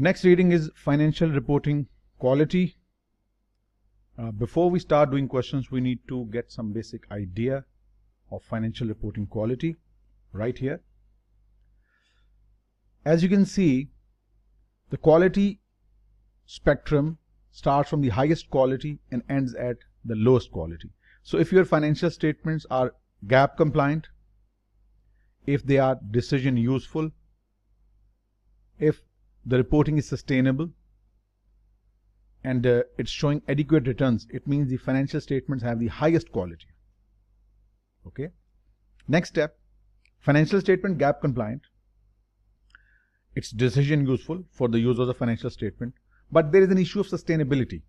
Next reading is financial reporting quality. Before we start doing questions, we need to get some basic idea of financial reporting quality right here. As you can see, the quality spectrum starts from the highest quality and ends at the lowest quality. So if your financial statements are GAAP compliant, if they are decision useful, if the reporting is sustainable, and it's showing adequate returns, it means the financial statements have the highest quality. Okay. Next step, financial statement GAAP compliant. It's decision useful for the use of the financial statement, but there is an issue of sustainability,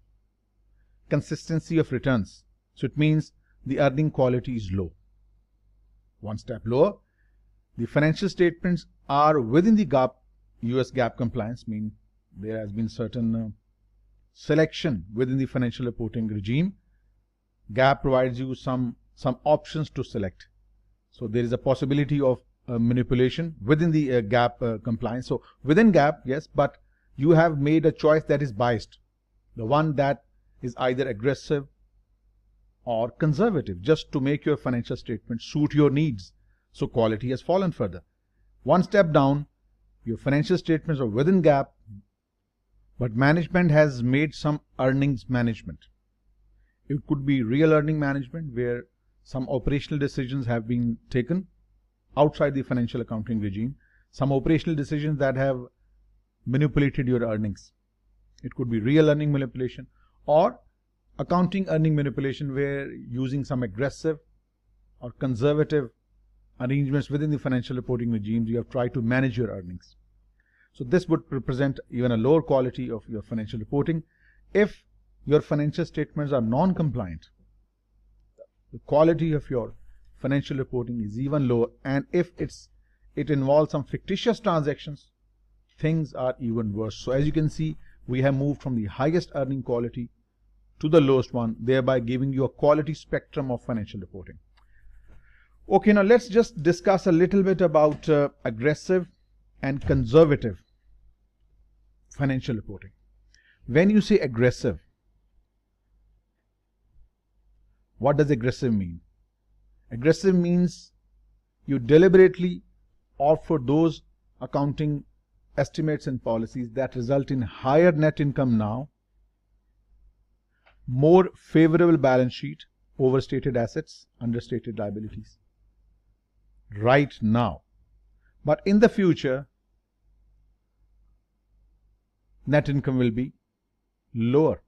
consistency of returns. So it means the earning quality is low. One step lower, the financial statements are within the US GAAP compliance, mean there has been certain selection within the financial reporting regime. GAAP provides you some options to select. So there is a possibility of manipulation within the GAAP compliance. So within GAAP, yes, but you have made a choice that is biased, the one that is either aggressive or conservative, just to make your financial statement suit your needs. So quality has fallen further. One step down, your financial statements are within GAAP, but management has made some earnings management. It could be real earning management, where some operational decisions have been taken outside the financial accounting regime, some operational decisions that have manipulated your earnings. It could be real earning manipulation or accounting earning manipulation, where using some aggressive or conservative arrangements within the financial reporting regimes, you have tried to manage your earnings. So this would represent even a lower quality of your financial reporting. If your financial statements are non-compliant, the quality of your financial reporting is even lower, and if it involves some fictitious transactions, things are even worse. So as you can see, we have moved from the highest earning quality to the lowest one, thereby giving you a quality spectrum of financial reporting. Okay, now let's just discuss a little bit about aggressive and conservative financial reporting. When you say aggressive, what does aggressive mean? Aggressive means you deliberately opt for those accounting estimates and policies that result in higher net income now, more favorable balance sheet, overstated assets, understated liabilities right now. But in the future, net income will be lower.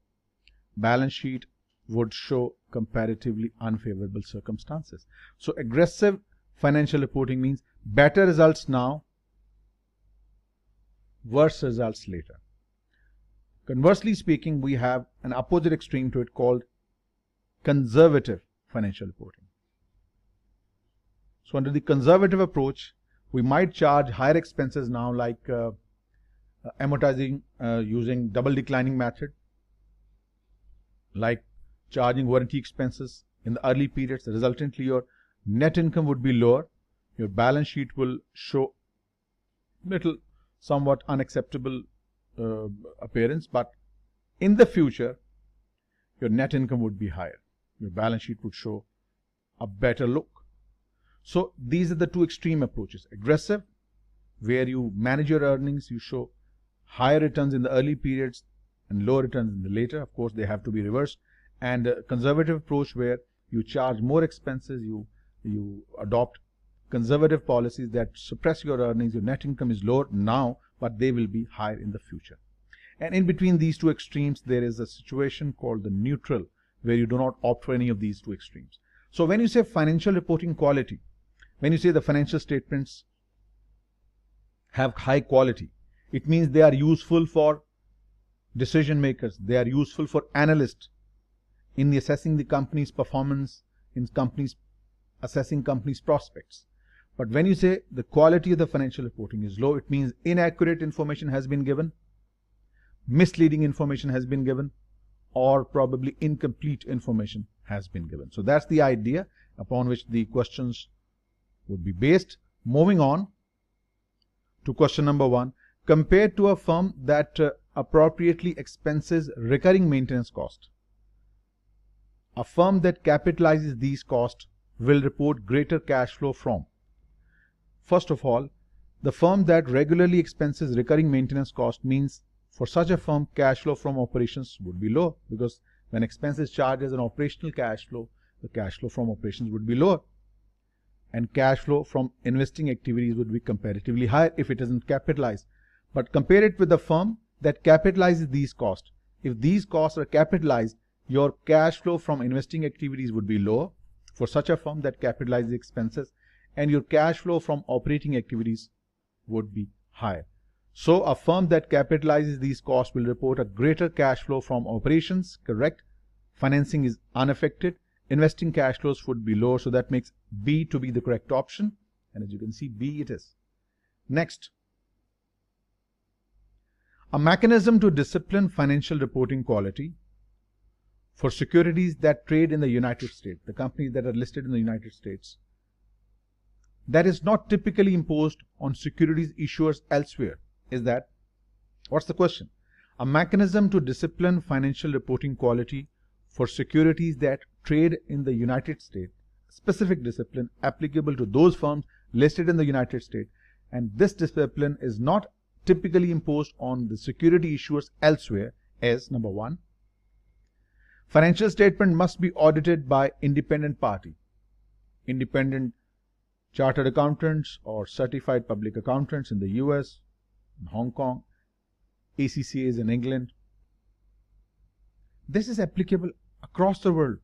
Balance sheet would show comparatively unfavorable circumstances. So aggressive financial reporting means better results now, worse results later. Conversely speaking, we have an opposite extreme to it called conservative financial reporting. So under the conservative approach, we might charge higher expenses now, like amortizing using double declining method, like charging warranty expenses in the early periods. Resultantly, your net income would be lower. Your balance sheet will show somewhat unacceptable appearance, but in the future, your net income would be higher. Your balance sheet would show a better look. So these are the two extreme approaches. Aggressive, where you manage your earnings, you show higher returns in the early periods and lower returns in the later. Of course, they have to be reversed. And a conservative approach, where you charge more expenses, you adopt conservative policies that suppress your earnings. Your net income is lower now, but they will be higher in the future. And in between these two extremes, there is a situation called the neutral, where you do not opt for any of these two extremes. So when you say financial reporting quality, when you say the financial statements have high quality, it means they are useful for decision makers, they are useful for analysts in the assessing the company's performance, in assessing company's prospects. But when you say the quality of the financial reporting is low, it means inaccurate information has been given, misleading information has been given, or probably incomplete information has been given. So that's the idea upon which the questions would be based. Moving on to question number 1. compared to a firm that appropriately expenses recurring maintenance cost. A firm that capitalizes these costs will report greater cash flow from. First of all, the firm that regularly expenses recurring maintenance cost means for such a firm cash flow from operations would be low, because when expenses charged as an operational cash flow, the cash flow from operations would be lower, and cash flow from investing activities would be comparatively higher if it isn't capitalized. But compare it with the firm that capitalizes these costs. If these costs are capitalized, your cash flow from investing activities would be lower for such a firm that capitalizes expenses, and your cash flow from operating activities would be higher. So a firm that capitalizes these costs will report a greater cash flow from operations, correct? Financing is unaffected. Investing cash flows would be lower, so that makes B to be the correct option. And as you can see, B it is. Next, a mechanism to discipline financial reporting quality for securities that trade in the United States, the companies that are listed in the United States, that is not typically imposed on securities issuers elsewhere. Is that? What's the question? A mechanism to discipline financial reporting quality for securities that trade in the United States, specific discipline applicable to those firms listed in the United States, and this discipline is not typically imposed on the security issuers elsewhere, as number 1, financial statement must be audited by independent party, independent chartered accountants or certified public accountants in the US, in Hong Kong, ACCAs in England. This is applicable across the world.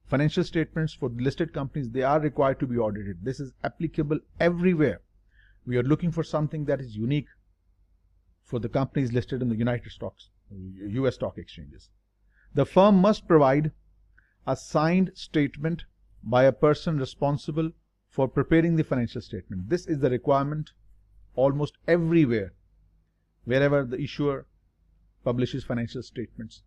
Financial statements for listed companies, they are required to be audited. This is applicable everywhere. We are looking for something that is unique for the companies listed in the US stock exchanges. The firm must provide a signed statement by a person responsible for preparing the financial statement. This is the requirement almost everywhere, wherever the issuer publishes financial statements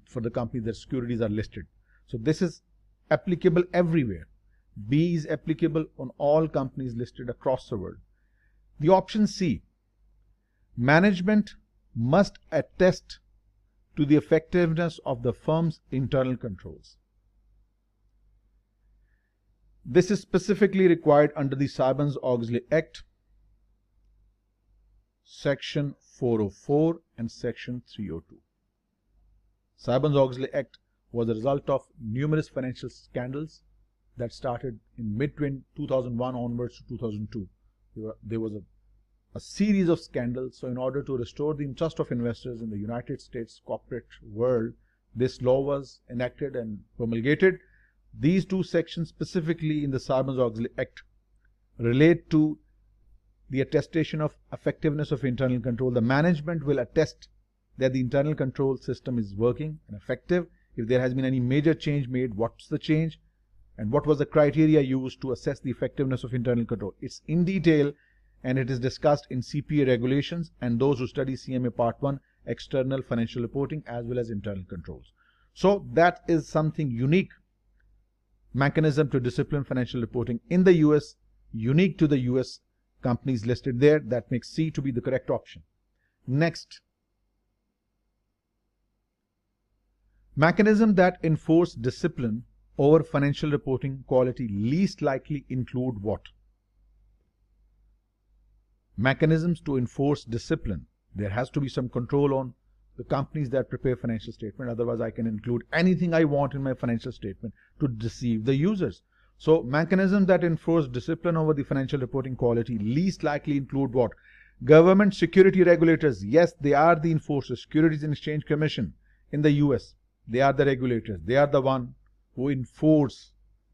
for the company that securities are listed. So this is applicable everywhere. B is applicable on all companies listed across the world. The option C, management must attest to the effectiveness of the firm's internal controls. This is specifically required under the Sarbanes-Oxley Act, Section 404 and Section 302. Sarbanes-Oxley Act was a result of numerous financial scandals that started in mid-2001 onwards to 2002. There was a series of scandals. So in order to restore the interest of investors in the United States corporate world, this law was enacted and promulgated. These two sections specifically in the Sarbanes-Oxley Act relate to the attestation of effectiveness of internal control. The management will attest that the internal control system is working and effective. If there has been any major change made, what's the change and what was the criteria used to assess the effectiveness of internal control. It's in detail and it is discussed in CPA regulations, and those who study CMA Part 1, external financial reporting as well as internal controls. So that is something unique, mechanism to discipline financial reporting in the US, unique to the US companies listed there. That makes C to be the correct option. Next, mechanism that enforce discipline over financial reporting quality least likely include what? Mechanisms to enforce discipline. There has to be some control on the companies that prepare financial statement. Otherwise, I can include anything I want in my financial statement to deceive the users. So mechanisms that enforce discipline over the financial reporting quality least likely include what? Government security regulators. Yes, they are the enforcers. Securities and Exchange Commission in the US. They are the regulators. They are the one who enforce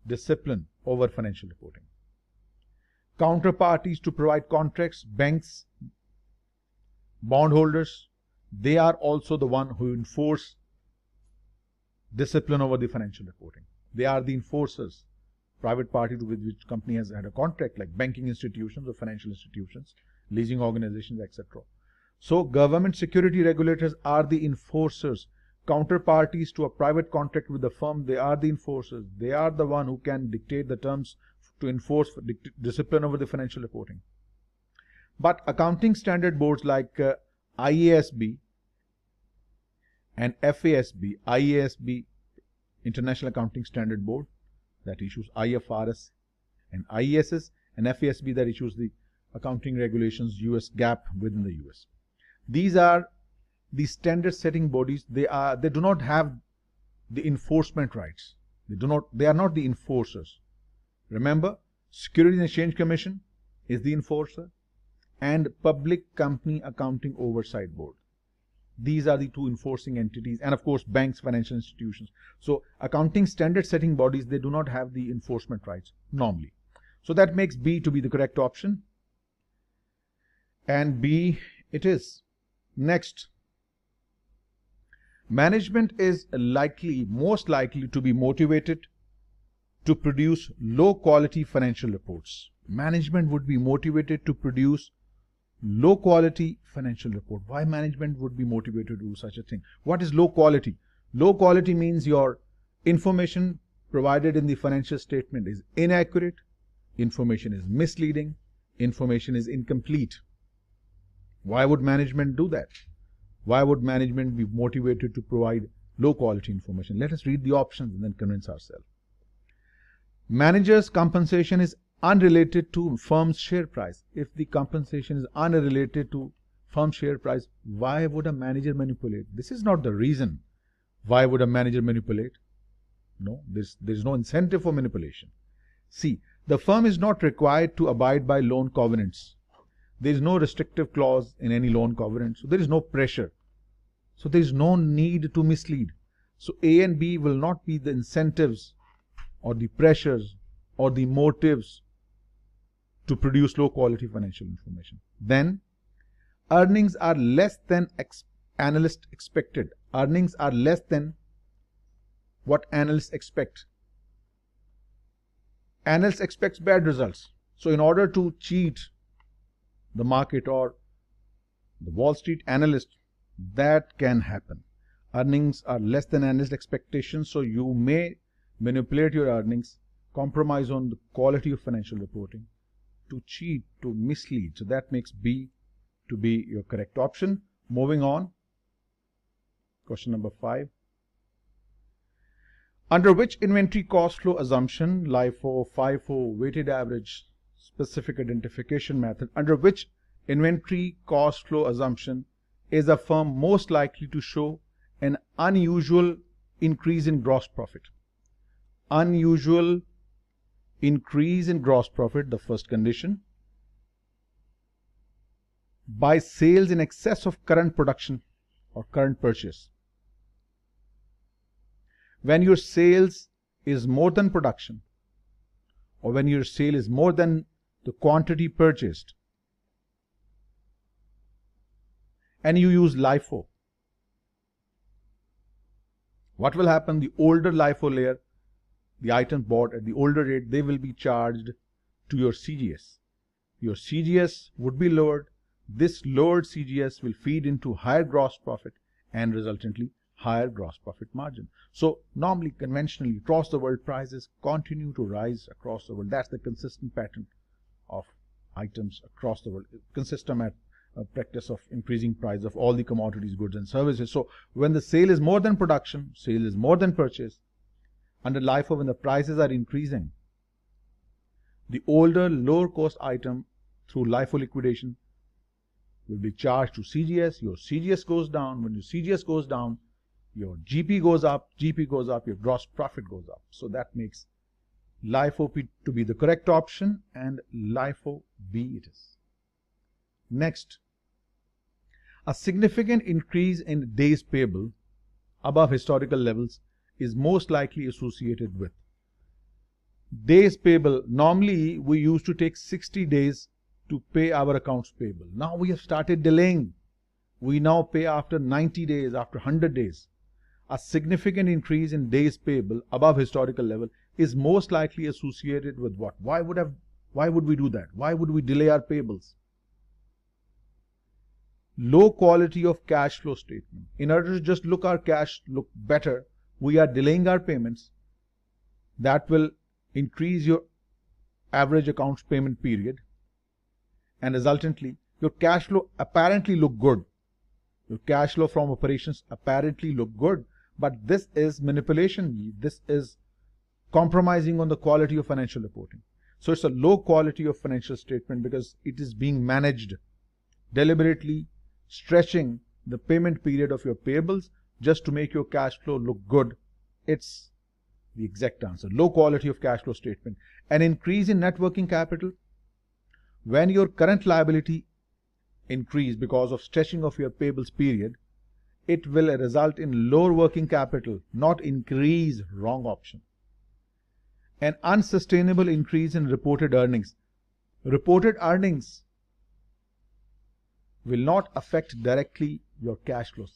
discipline over financial reporting. Counterparties to provide contracts, banks, bondholders, they are also the one who enforce discipline over the financial reporting. They are the enforcers. Private party with which company has had a contract, like banking institutions or financial institutions, leasing organizations, etc. So government security regulators are the enforcers. Counterparties to a private contract with the firm, they are the enforcers. They are the one who can dictate the terms to enforce discipline over the financial reporting. But accounting standard boards like IASB and FASB, IASB, International Accounting Standard Board, that issues IFRS and IASS, and FASB, that issues the accounting regulations, US GAAP within the US. These are the standard setting bodies. They do not have the enforcement rights. They are not the enforcers. Remember, Securities and Exchange Commission is the enforcer, and Public Company Accounting Oversight Board. These are the two enforcing entities, and of course banks, financial institutions. So accounting standard setting bodies, they do not have the enforcement rights normally. So that makes B to be the correct option, and B it is. Next, management is most likely to be motivated to produce low quality financial reports. Management would be motivated to produce low quality financial report. Why management would be motivated to do such a thing? What is low quality? Low quality means your information provided in the financial statement is inaccurate, information is misleading, information is incomplete. Why would management do that? Why would management be motivated to provide low quality information? Let us read the options and then convince ourselves. Manager's compensation is unrelated to firm's share price. If the compensation is unrelated to firm share price, why would a manager manipulate? This is not the reason. Why would a manager manipulate? No, there's no incentive for manipulation. See, the firm is not required to abide by loan covenants. There is no restrictive clause in any loan covenant, so there is no pressure. So there is no need to mislead. So A and B will not be the incentives or the pressures or the motives to produce low quality financial information. Then, earnings are less than analysts expected. Earnings are less than what analysts expect. Analysts expect bad results. So in order to cheat the market or the Wall Street analyst, that can happen. Earnings are less than analyst expectations, so you may manipulate your earnings, compromise on the quality of financial reporting, to cheat, to mislead. So that makes B to be your correct option. Moving on, question number 5. Under which inventory cost flow assumption, LIFO, FIFO, weighted average, specific identification method, under which inventory cost flow assumption is a firm most likely to show an unusual increase in gross profit? Unusual increase in gross profit, the first condition, by sales in excess of current production or current purchase. When your sales is more than production, or when your sale is more than the quantity purchased, and you use LIFO, what will happen? The older LIFO layer, the items bought at the older rate, they will be charged to your CGS. Your CGS would be lowered. This lowered CGS will feed into higher gross profit and resultantly higher gross profit margin. So normally, conventionally, across the world, prices continue to rise across the world. That's the consistent pattern of items across the world. Consistent practice of increasing price of all the commodities, goods and services. So when the sale is more than production, sale is more than purchase, under LIFO, when the prices are increasing, the older, lower cost item through LIFO liquidation will be charged to CGS. Your CGS goes down. When your CGS goes down, your GP goes up, your gross profit goes up. So that makes LIFO to be the correct option, and LIFO B it is. Next, a significant increase in days payable above historical levels is most likely associated with days payable. Normally, we used to take 60 days to pay our accounts payable. Now we have started delaying. We now pay after 90 days, after 100 days. A significant increase in days payable above historical level is most likely associated with what? Why would we do that? Why would we delay our payables? Low quality of cash flow statement. In order to just look our cash look better, we are delaying our payments. That will increase your average accounts payment period, and resultantly Your cash flow apparently look good. Your cash flow from operations apparently look good, but this is manipulation. This is compromising on the quality of financial reporting. So it's a low quality of financial statement because it is being managed deliberately, stretching the payment period of your payables just to make your cash flow look good. It's the exact answer. Low quality of cash flow statement. An increase in net working capital. When your current liability increase because of stretching of your payables period, it will result in lower working capital, not increase. Wrong option. An unsustainable increase in reported earnings. Reported earnings will not affect directly your cash flows.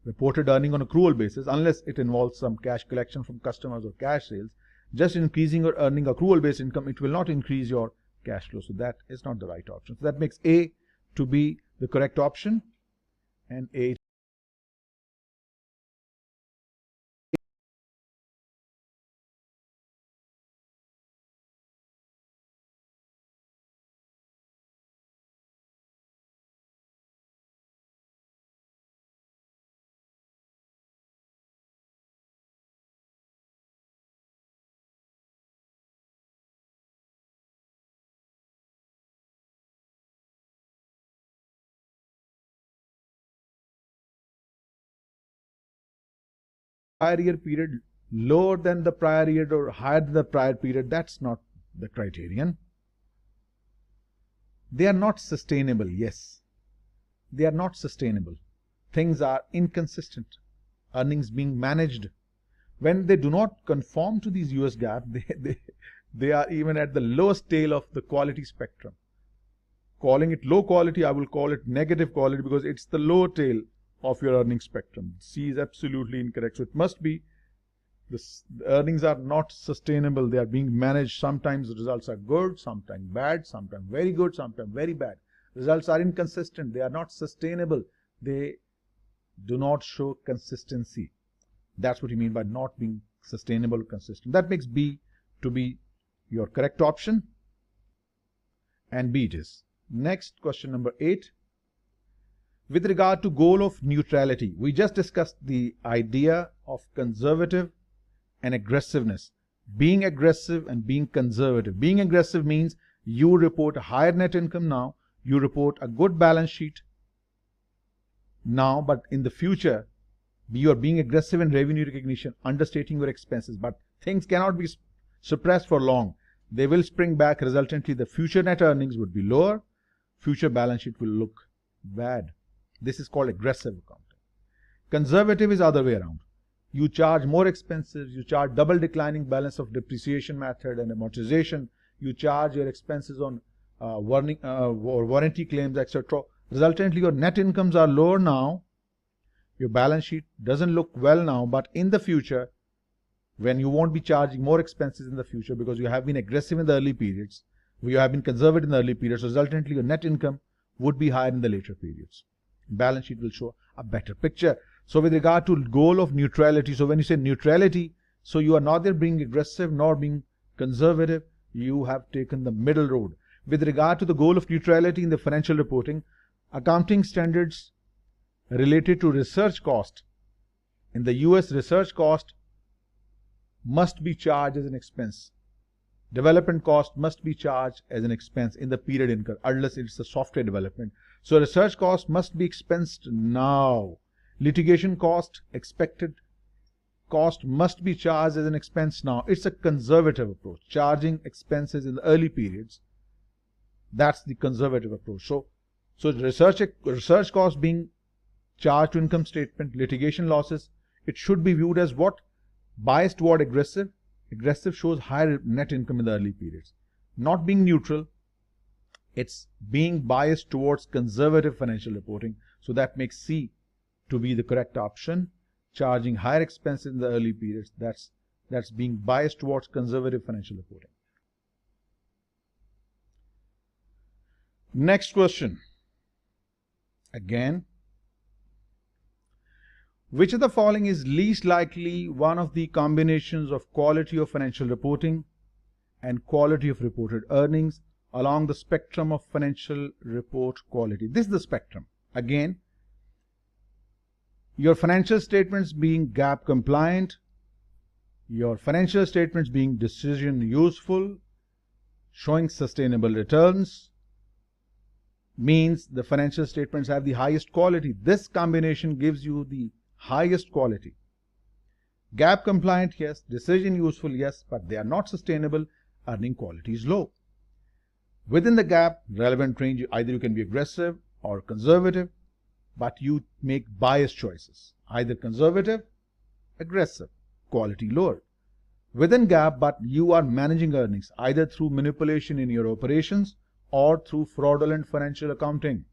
Reported earning on accrual basis, unless it involves some cash collection from customers or cash sales, just increasing your earning accrual based income, it will not increase your cash flow. So that is not the right option. So that makes A to be the correct option, and A. Prior year period lower than the prior year or higher than the prior period, that's not the criterion. They are not sustainable. Yes, they are not sustainable. Things are inconsistent. Earnings being managed. When they do not conform to these US GAAP, they are even at the lowest tail of the quality spectrum. Calling it low quality, I will call it negative quality because it's the low tail of your earnings spectrum. C is absolutely incorrect. So it must be the earnings are not sustainable. They are being managed. Sometimes the results are good, sometimes bad, sometimes very good, sometimes very bad. Results are inconsistent. They are not sustainable. They do not show consistency. That's what you mean by not being sustainable or consistent. That makes B to be your correct option, and B it is. Next, question number 8. With regard to goal of neutrality, we just discussed the idea of conservative and aggressiveness. Being aggressive and being conservative. Being aggressive means you report a higher net income now, you report a good balance sheet now, but in the future, you are being aggressive in revenue recognition, understating your expenses, but things cannot be suppressed for long. They will spring back. Resultantly, the future net earnings would be lower, future balance sheet will look bad. This is called aggressive accounting. Conservative is other way around. You charge more expenses, you charge double declining balance of depreciation method and amortization, you charge your expenses on warranty claims, etc. Resultantly, your net incomes are lower now, your balance sheet doesn't look well now, but in the future, when you won't be charging more expenses in the future because you have been aggressive in the early periods, you have been conservative in the early periods, resultantly your net income would be higher in the later periods. Balance sheet will show a better picture. So with regard to goal of neutrality, so when you say neutrality, so you are neither being aggressive nor being conservative, you have taken the middle road. With regard to the goal of neutrality in the financial reporting, accounting standards related to research cost. In the US, research cost must be charged as an expense. Development cost must be charged as an expense in the period incurred, unless it's a software development. So research cost must be expensed now. Litigation cost, expected cost must be charged as an expense now. It's a conservative approach. Charging expenses in the early periods, that's the conservative approach. So research cost being charged to income statement, litigation losses, it should be viewed as what? Biased toward aggressive. Aggressive shows higher net income in the early periods. Not being neutral, it's being biased towards conservative financial reporting. So that makes C to be the correct option. Charging higher expenses in the early periods, that's being biased towards conservative financial reporting. Next question. Again, which of the following is least likely one of the combinations of quality of financial reporting and quality of reported earnings along the spectrum of financial report quality. This is the spectrum. Again, your financial statements being GAAP compliant, your financial statements being decision useful, showing sustainable returns, means the financial statements have the highest quality. This combination gives you the highest quality. GAAP compliant, yes. Decision useful, yes. But they are not sustainable. Earning quality is low. Within the GAAP relevant range, either you can be aggressive or conservative, but you make biased choices. Either conservative, aggressive, quality lower. Within GAAP, but you are managing earnings either through manipulation in your operations or through fraudulent financial accounting.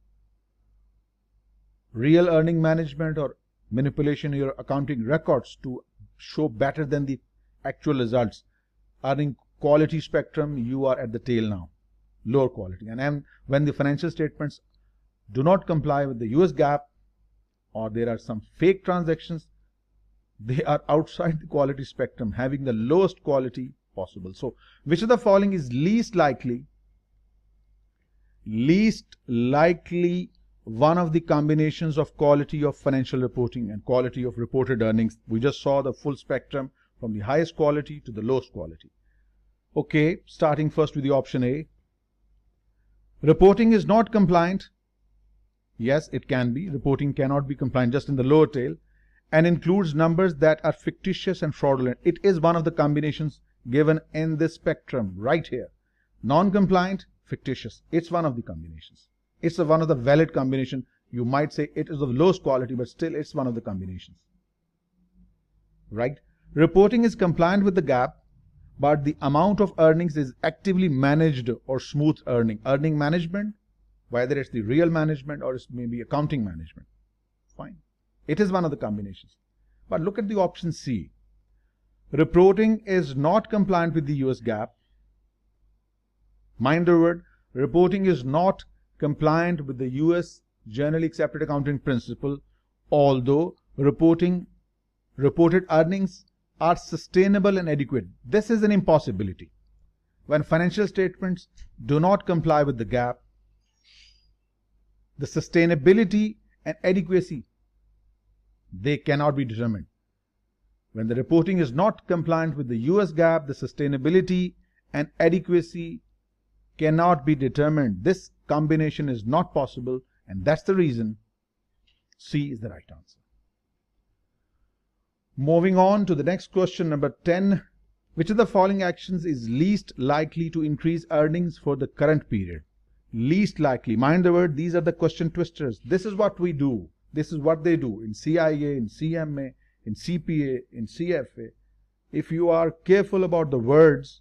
Real earning management or manipulation in your accounting records to show better than the actual results. Earning quality spectrum, you are at the tail now, lower quality. And when the financial statements do not comply with the US GAAP, or there are some fake transactions, they are outside the quality spectrum, having the lowest quality possible. So, which of the following is least likely one of the combinations of quality of financial reporting and quality of reported earnings? We just saw the full spectrum from the highest quality to the lowest quality. Okay, starting first with the option A. Reporting is not compliant. Yes, it can be. Reporting cannot be compliant, just in the lower tail, and includes numbers that are fictitious and fraudulent. It is one of the combinations given in this spectrum right here. Non-compliant, fictitious. It's one of the combinations. It's one of the valid combination. You might say it is of lowest quality, but still it's one of the combinations. Right? Reporting is compliant with the GAAP, but the amount of earnings is actively managed or smooth earning. Earning management, whether it's the real management or it's maybe accounting management. Fine. It is one of the combinations. But look at the option C. Reporting is not compliant with the US GAAP. Mind the word, reporting is not compliant with the US Generally Accepted Accounting Principle, although reported earnings are sustainable and adequate. This is an impossibility. When financial statements do not comply with the GAAP, the sustainability and adequacy, they cannot be determined. When the reporting is not compliant with the US GAAP, the sustainability and adequacy cannot be determined. This combination is not possible, and that's the reason C is the right answer. Moving on to the next question, number 10. Which of the following actions is least likely to increase earnings for the current period? Least likely. Mind the word, these are the question twisters. This is what we do. This is what they do in CIA, in CMA, in CPA, in CFA. If you are careful about the words,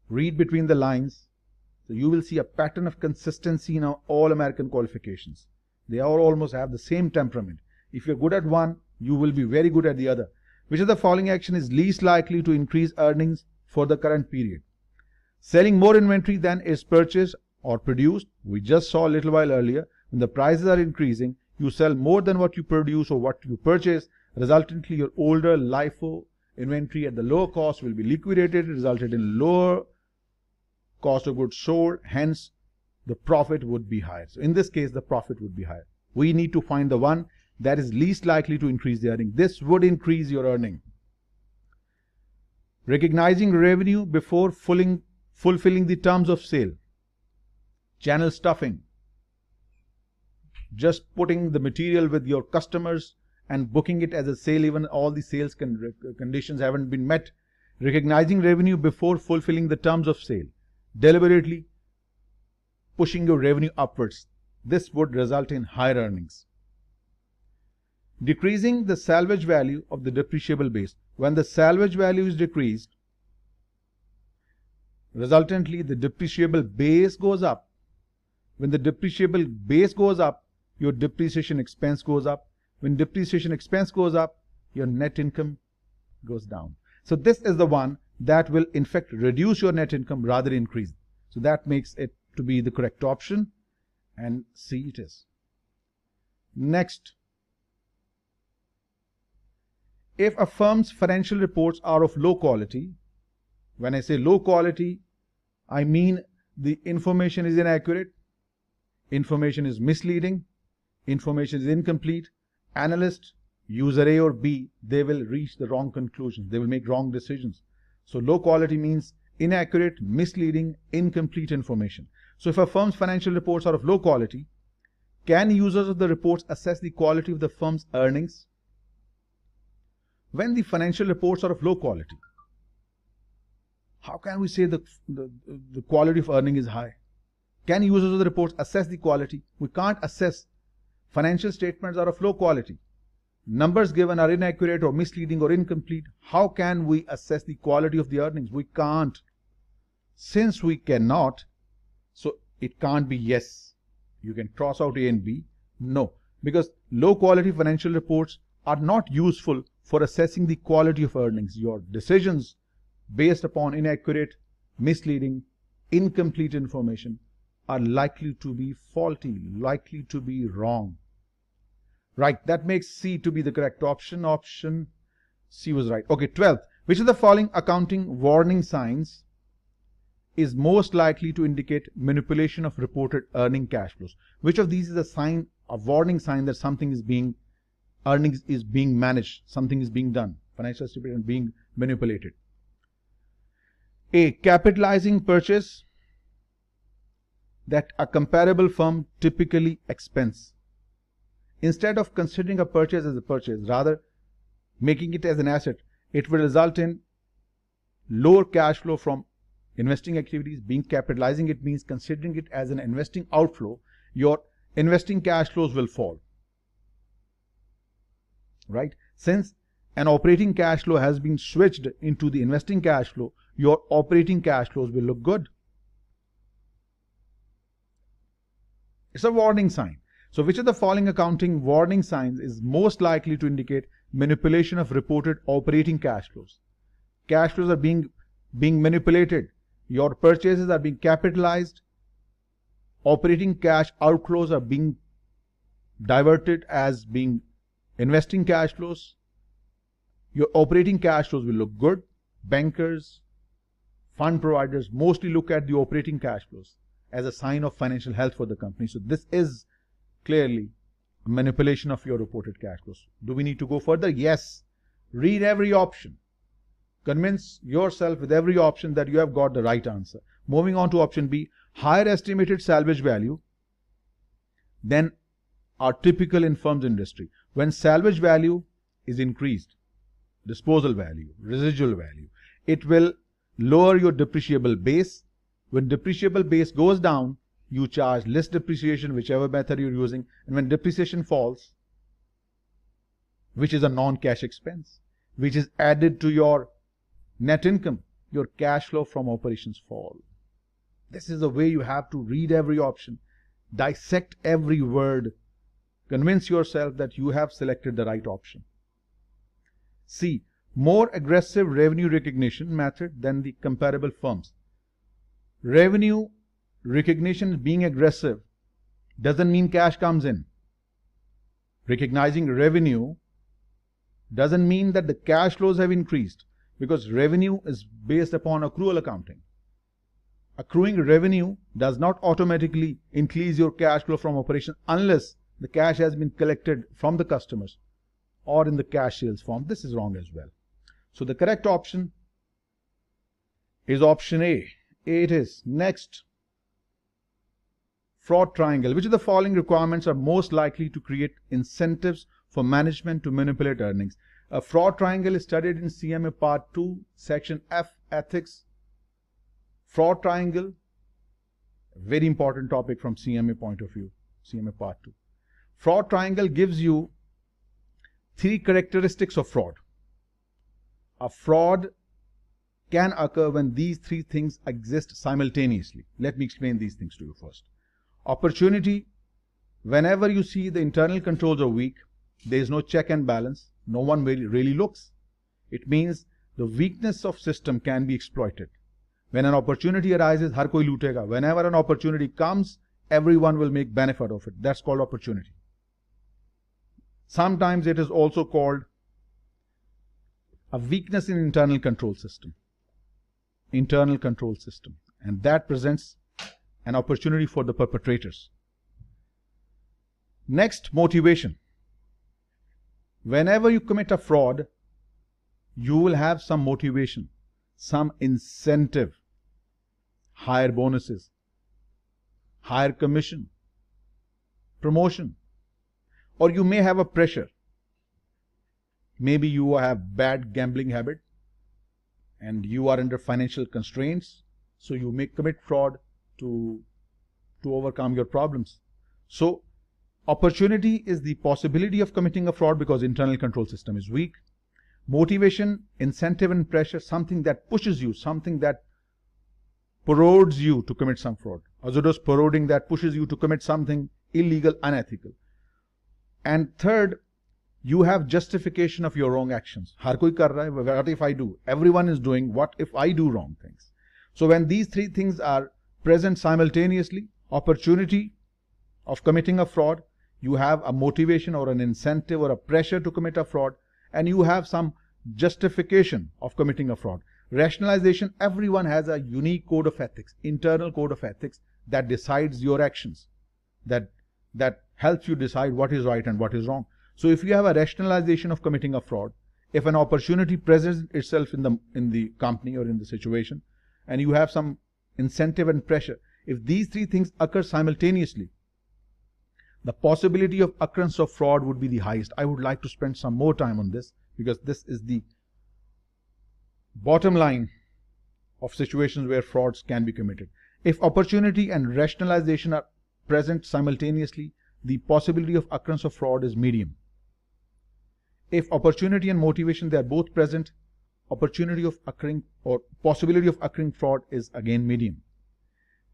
read between the lines, so you will see a pattern of consistency in all American qualifications. They all almost have the same temperament. If you're good at one, you will be very good at the other. Which of the following action is least likely to increase earnings for the current period? Selling more inventory than is purchased or produced. We just saw a little while earlier, when the prices are increasing, you sell more than what you produce or what you purchase. Resultantly, your older LIFO inventory at the lower cost will be liquidated, resulted in lower cost of goods sold. Hence, the profit would be higher. So in this case, the profit would be higher. We need to find the one that is least likely to increase the earning. This would increase your earning. Recognizing revenue before fulfilling the terms of sale. Channel stuffing. Just putting the material with your customers and booking it as a sale, even all the sales conditions haven't been met. Recognizing revenue before fulfilling the terms of sale. Deliberately pushing your revenue upwards. This would result in higher earnings. Decreasing the salvage value of the depreciable base. When the salvage value is decreased, resultantly the depreciable base goes up. When the depreciable base goes up, your depreciation expense goes up. When depreciation expense goes up, your net income goes down. So this is the one that will in fact reduce your net income rather increase. So that makes it to be the correct option, and C it is. Next. If a firm's financial reports are of low quality, when I say low quality, I mean the information is inaccurate, information is misleading, information is incomplete, analyst, user A or B, they will reach the wrong conclusions. They will make wrong decisions. So low quality means inaccurate, misleading, incomplete information. So if a firm's financial reports are of low quality, can users of the reports assess the quality of the firm's earnings? When the financial reports are of low quality, how can we say the quality of earning is high? Can users of the reports assess the quality? We can't assess. Financial statements are of low quality. Numbers given are inaccurate or misleading or incomplete. How can we assess the quality of the earnings? We can't. Since we cannot, so it can't be yes. You can cross out A and B. No, because low quality financial reports are not useful for assessing the quality of earnings. Your decisions based upon inaccurate, misleading, incomplete information are likely to be faulty, likely to be wrong. Right, that makes C to be the correct option. Option C was right. Okay, 12th. Which of the following accounting warning signs is most likely to indicate manipulation of reported earning cash flows? Which of these is a sign, a warning sign that something is being, earnings is being managed, something is being done, financial statement being manipulated? A, capitalizing purchase that a comparable firm typically expense. Instead of considering a purchase as a purchase, rather making it as an asset, it will result in lower cash flow from investing activities. Being capitalizing it means considering it as an investing outflow. Your investing cash flows will fall. Right? Since an operating cash flow has been switched into the investing cash flow, your operating cash flows will look good. It's a warning sign. So which of the following accounting warning signs is most likely to indicate manipulation of reported operating cash flows? Cash flows are being manipulated. Your purchases are being capitalized. Operating cash outflows are being diverted as being investing cash flows. Your operating cash flows will look good. Bankers, fund providers mostly look at the operating cash flows as a sign of financial health for the company. So this is clearly a manipulation of your reported cash flows. Do we need to go further? Yes. Read every option. Convince yourself with every option that you have got the right answer. Moving on to option B, higher estimated salvage value than are typical in firm's industry. When salvage value is increased, disposal value, residual value, it will lower your depreciable base. When depreciable base goes down, you charge less depreciation, whichever method you're using. And when depreciation falls, which is a non-cash expense, which is added to your net income, your cash flow from operations fall. This is the way you have to read every option, dissect every word, convince yourself that you have selected the right option. C, more aggressive revenue recognition method than the comparable firms. Revenue recognition being aggressive doesn't mean cash comes in. Recognizing revenue doesn't mean that the cash flows have increased, because revenue is based upon accrual accounting. Accruing revenue does not automatically increase your cash flow from operations unless the cash has been collected from the customers or in the cash sales form. This is wrong as well. So the correct option is option A. A it is. Next, fraud triangle. Which of the following requirements are most likely to create incentives for management to manipulate earnings? A fraud triangle is studied in CMA Part 2, Section F, Ethics. Fraud triangle, very important topic from CMA point of view, CMA Part 2. Fraud triangle gives you 3 characteristics of fraud. A fraud can occur when these 3 things exist simultaneously. Let me explain these things to you first. Opportunity, whenever you see the internal controls are weak, there is no check and balance, no one really looks. It means the weakness of system can be exploited. When an opportunity arises, har koi lootega. Whenever an opportunity comes, everyone will make benefit of it. That's called opportunity. Sometimes it is also called a weakness in internal control system. Internal control system. And that presents an opportunity for the perpetrators. Next, motivation. Whenever you commit a fraud, you will have some motivation, some incentive, higher bonuses, higher commission, promotion, or you may have a pressure. Maybe you have bad gambling habit and you are under financial constraints, so you may commit fraud to overcome your problems. So opportunity is the possibility of committing a fraud because internal control system is weak. Motivation, incentive and pressure, something that pushes you, something that prods you to commit some fraud. Azudos prodding that pushes you to commit something illegal, unethical. And third, you have justification of your wrong actions. Har koi kar raha hai, what if I do? Everyone is doing, what if I do wrong things? So when these three things are present simultaneously, opportunity of committing a fraud, you have a motivation or an incentive or a pressure to commit a fraud, and you have some justification of committing a fraud. Rationalization, everyone has a unique code of ethics, internal code of ethics that decides your actions, that helps you decide what is right and what is wrong. So if you have a rationalization of committing a fraud, if an opportunity presents itself in the company or in the situation, and you have some incentive and pressure, if these three things occur simultaneously, the possibility of occurrence of fraud would be the highest. I would like to spend some more time on this because this is the bottom line of situations where frauds can be committed. If opportunity and rationalization are present simultaneously, the possibility of occurrence of fraud is medium. If opportunity and motivation, they are both present, opportunity of occurring or possibility of occurring fraud is again medium.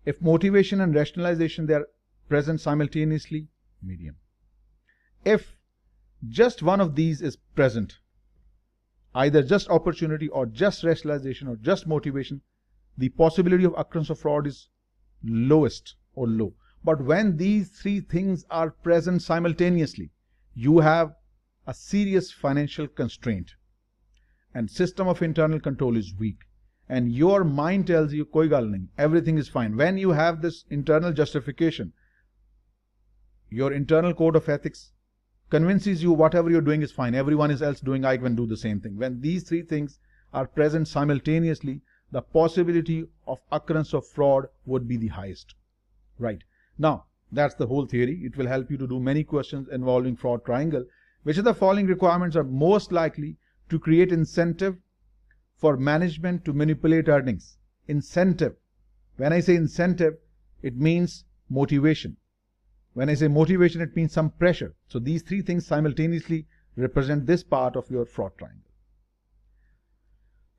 If motivation and rationalization, they are present simultaneously, medium. If just one of these is present, either just opportunity or just rationalization or just motivation, the possibility of occurrence of fraud is lowest or low. But when these three things are present simultaneously, you have a serious financial constraint and system of internal control is weak, and your mind tells you koi gal nahi, everything is fine. When you have this internal justification, your internal code of ethics convinces you whatever you're doing is fine, everyone is else doing, I can do the same thing. When these three things are present simultaneously, the possibility of occurrence of fraud would be the highest. Right. Now, that's the whole theory. It will help you to do many questions involving fraud triangle. Which of the following requirements are most likely to create incentive for management to manipulate earnings? Incentive. When I say incentive, it means motivation. When I say motivation, it means some pressure. So these three things simultaneously represent this part of your fraud triangle.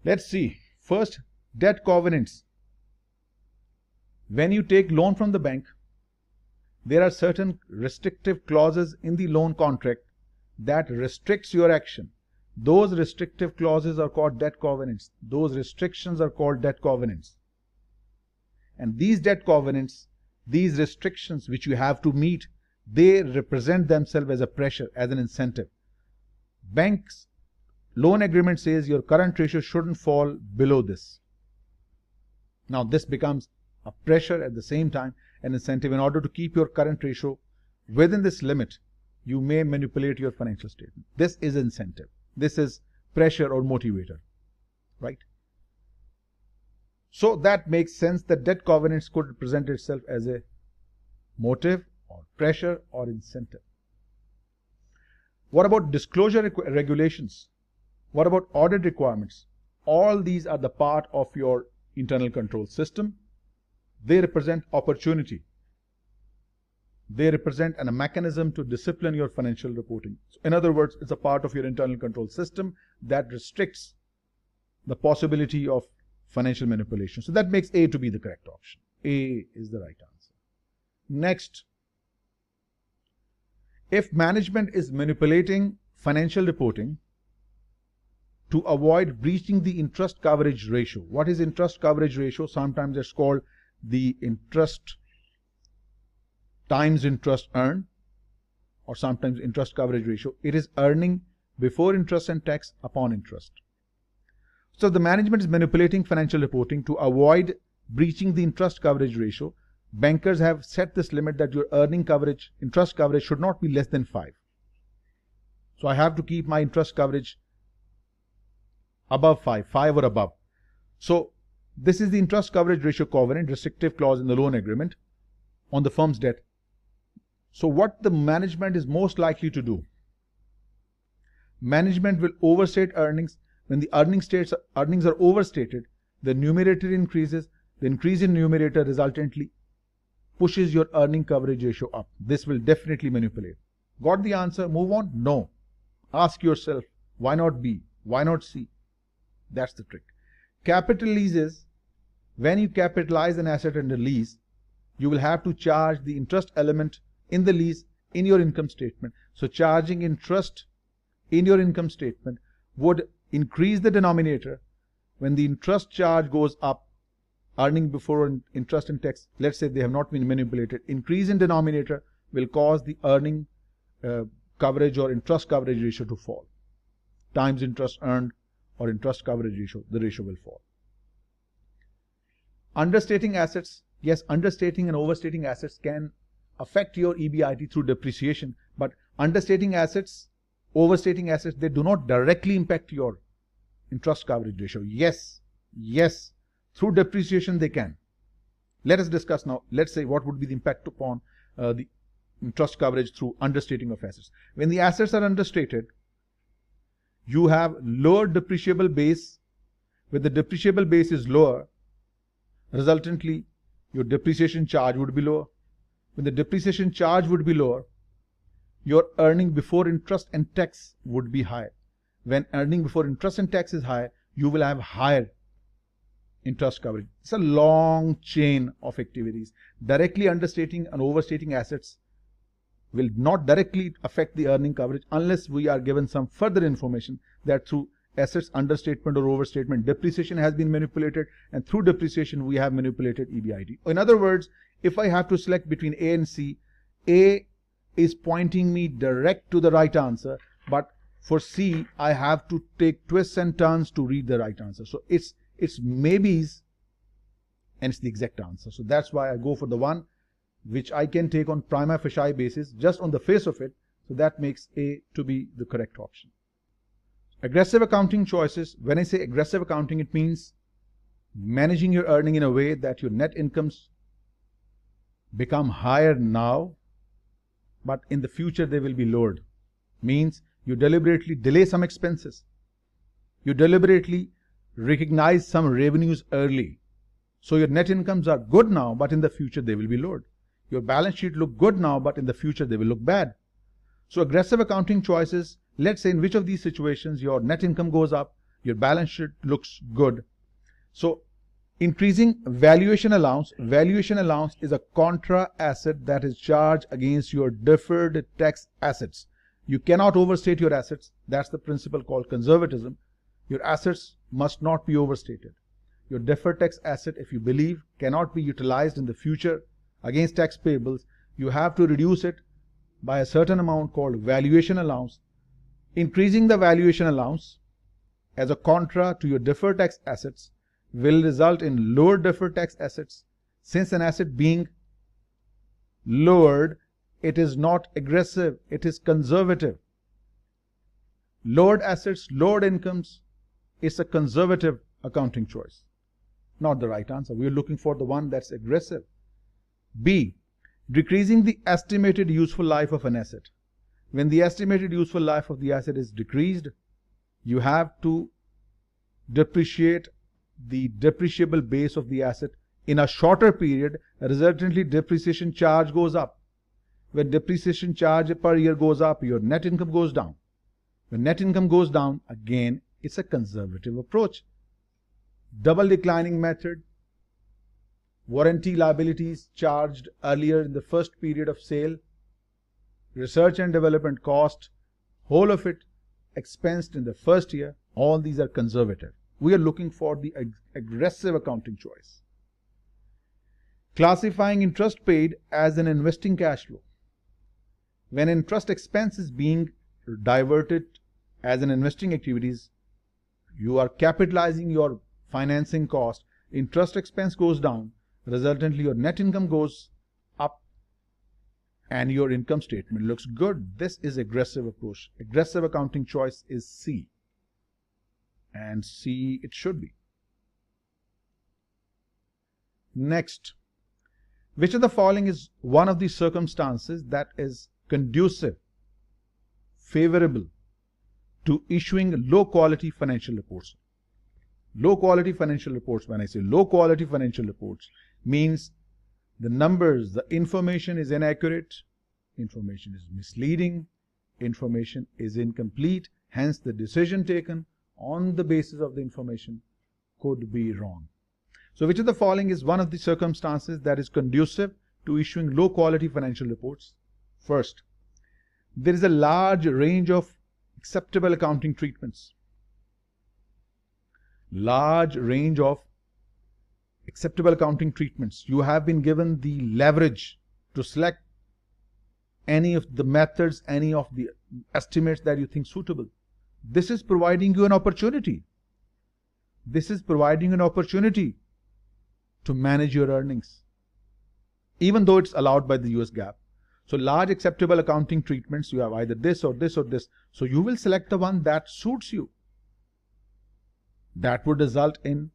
Let's see. First, debt covenants. When you take loan from the bank, there are certain restrictive clauses in the loan contract that restricts your action. Those restrictive clauses are called debt covenants. Those restrictions are called debt covenants. And these debt covenants, these restrictions which you have to meet, they represent themselves as a pressure, as an incentive. Bank's loan agreement says your current ratio shouldn't fall below this. Now this becomes a pressure, at the same time an incentive. In order to keep your current ratio within this limit, you may manipulate your financial statement. This is incentive. This is pressure or motivator, right? So that makes sense that debt covenants could represent itself as a motive or pressure or incentive. What about disclosure regulations? What about audit requirements? All these are the part of your internal control system. They represent opportunity. They represent a mechanism to discipline your financial reporting. So in other words, it's a part of your internal control system that restricts the possibility of financial manipulation. So that makes A to be the correct option. A is the right answer. Next, if management is manipulating financial reporting to avoid breaching the interest coverage ratio. What is interest coverage ratio? Sometimes it's called the interest times interest earned, or sometimes interest coverage ratio. It is earning before interest and tax upon interest. So the management is manipulating financial reporting to avoid breaching the interest coverage ratio. bankers have set this limit that your earning coverage, interest coverage should not be less than 5. So I have to keep my interest coverage above 5 or above. So this is the interest coverage ratio covenant, restrictive clause in the loan agreement on the firm's debt. So what the management is most likely to do? Management will overstate earnings. When the earnings are overstated, the numerator increases. The increase in numerator resultantly pushes your earning coverage ratio up. This will definitely manipulate. Got the answer? Move on? No. Ask yourself, why not B? Why not C? That's the trick. Capital leases, when you capitalize an asset under lease, you will have to charge the interest element in the lease in your income statement. So charging interest in your income statement would increase the denominator. When the interest charge goes up, earning before interest and tax, let's say they have not been manipulated, increase in denominator will cause the earning coverage or interest coverage ratio to fall. Times interest earned or interest coverage ratio, the ratio will fall. Understating assets, yes, understating and overstating assets can affect your EBIT through depreciation, but understating assets, overstating assets, they do not directly impact your interest coverage ratio. Yes, through depreciation they can. Let us discuss now. Let's say what would be the impact upon the interest coverage through understating of assets. When the assets are understated, you have lower depreciable base. When the depreciable base is lower, resultantly your depreciation charge would be lower. When the depreciation charge would be lower, your earning before interest and tax would be higher. When earning before interest and tax is higher, you will have higher interest coverage. It's a long chain of activities. Directly understating and overstating assets will not directly affect the earning coverage unless we are given some further information that through assets understatement or overstatement, depreciation has been manipulated, and through depreciation we have manipulated EBIT. In other words, if I have to select between A and C, A is pointing me direct to the right answer, but for C I have to take twists and turns to read the right answer. So it's maybes and it's the exact answer. So that's why I go for the one which I can take on prima facie basis, just on the face of it. So that makes A to be the correct option. Aggressive accounting choices. When I say aggressive accounting, it means managing your earning in a way that your net incomes become higher now, but in the future they will be lowered. Means you deliberately delay some expenses. You deliberately recognize some revenues early. So your net incomes are good now, but in the future they will be lowered. Your balance sheet look good now, but in the future they will look bad. So aggressive accounting choices, let's say in which of these situations your net income goes up, your balance sheet looks good. So increasing valuation allowance. Valuation allowance is a contra asset that is charged against your deferred tax assets. You cannot overstate your assets. That's the principle called conservatism. Your assets must not be overstated. Your deferred tax asset, if you believe, cannot be utilized in the future against tax payables, you have to reduce it by a certain amount called valuation allowance. Increasing the valuation allowance as a contra to your deferred tax assets will result in lower deferred tax assets. Since an asset being lowered, it is not aggressive, it is conservative. Lowered assets, lowered incomes, it's a conservative accounting choice. Not the right answer. We are looking for the one that's aggressive. B, decreasing the estimated useful life of an asset. When the estimated useful life of the asset is decreased, you have to depreciate the depreciable base of the asset in a shorter period. Resultantly, depreciation charge goes up. When depreciation charge per year goes up, your net income goes down. When net income goes down, again, it's a conservative approach. Double declining method. Warranty liabilities charged earlier in the first period of sale. Research and development cost, whole of it expensed in the first year. All these are conservative. We are looking for the aggressive accounting choice. Classifying interest paid as an investing cash flow. When interest expense is being diverted as an investing activities, you are capitalizing your financing cost. Interest expense goes down. Resultantly, your net income goes up and your income statement looks good. This is aggressive approach. Aggressive accounting choice is C. And C it should be. Next, which of the following is one of the circumstances that is conducive, favorable to issuing low quality financial reports? Low quality financial reports, when I say low quality financial reports, means the numbers, the information is inaccurate, information is misleading, information is incomplete, hence the decision taken on the basis of the information could be wrong. So which of the following is one of the circumstances that is conducive to issuing low quality financial reports? First, there is a large range of acceptable accounting treatments. Large range of acceptable accounting treatments. You have been given the leverage to select any of the methods, any of the estimates that you think suitable. This is providing you an opportunity. This is providing an opportunity to manage your earnings, even though it's allowed by the US GAAP. So large acceptable accounting treatments, you have either this or this or this. So you will select the one that suits you. That would result in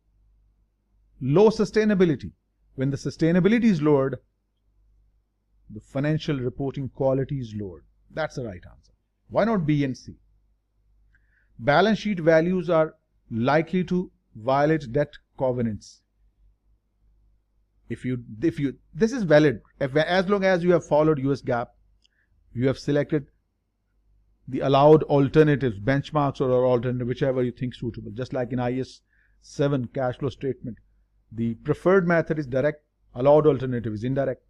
low sustainability. When the sustainability is lowered, the financial reporting quality is lowered. That's the right answer. Why not B and C? Balance sheet values are likely to violate debt covenants. This is valid as long as you have followed US GAAP, you have selected the allowed alternatives, benchmarks or alternative, whichever you think suitable. Just like in IS 7 cash flow statement, the preferred method is direct, allowed alternative is indirect.